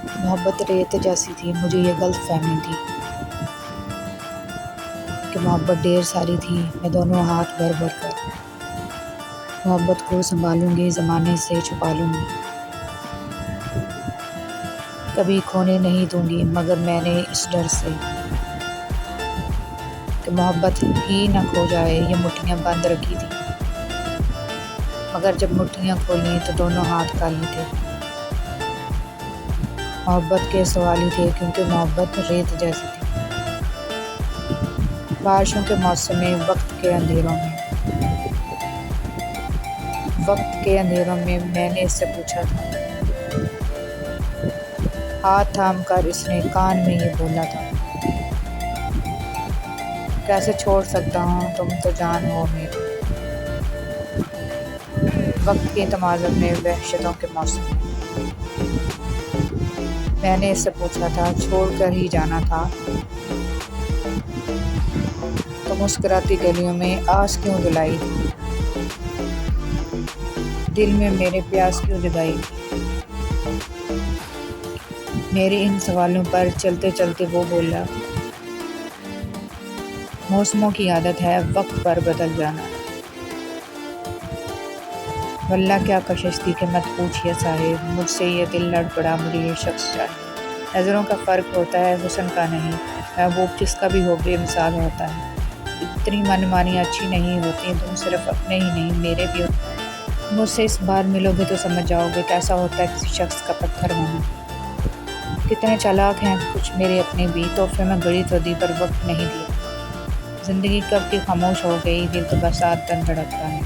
محبت ریت جیسی تھی، مجھے یہ غلط فہمی تھی کہ محبت ڈھیر ساری تھی، میں دونوں ہاتھ بھر بھر کر محبت کو سنبھالوں گی، زمانے سے چھپا لوں گی، کبھی کھونے نہیں دوں گی، مگر میں نے اس ڈر سے کہ محبت ہی نہ کھو جائے یہ مٹھیاں بند رکھی تھی، مگر جب مٹھیاں کھولیں تو دونوں ہاتھ خالی تھے۔ محبت کے سوال ہی تھے کیونکہ محبت ریت جیسی تھی۔ بارشوں کے موسم میں وقت کے اندھیروں میں میں نے اس سے پوچھا تھا، ہاتھ تھام کر اس نے کان میں یہ بولا تھا، کیسے چھوڑ سکتا ہوں، تم تو جان ہو میری۔ وقت کے تمازن میں، وحشتوں کے موسم میں نے اس سے پوچھا تھا، چھوڑ کر ہی جانا تھا تو مسکراتی گلیوں میں آس کیوں دلائی تھی، دل میں میرے پیاس کیوں جگائی تھی۔ میرے ان سوالوں پر چلتے چلتے وہ بولا، موسموں کی عادت ہے وقت پر بدل جانا، واللہ کیا کشش تھی کہ مت پوچھئے صاحب، مجھ سے یہ دل لڑ پڑا، مجھے یہ شخص چاہیے۔ نظروں کا فرق ہوتا ہے، حسن کا نہیں، محبوب جس کا بھی ہو بے مثال ہوتا ہے۔ اتنی من مانیاں اچھی نہیں ہوتی، تم صرف اپنے ہی نہیں میرے بھی ہو۔ مجھ سے اس بار ملو گے تو سمجھ جاؤ گے کیسا ہوتا ہے کسی شخص کا پتھر ہونا۔ کتنے چالاک ہیں کچھ میرے اپنے بھی، تحفے میں گھڑی تو دی پر وقت نہیں دیا۔ زندگی کب کی خاموش ہو گئی، دل تو بس رات دن دھڑکتا ہے۔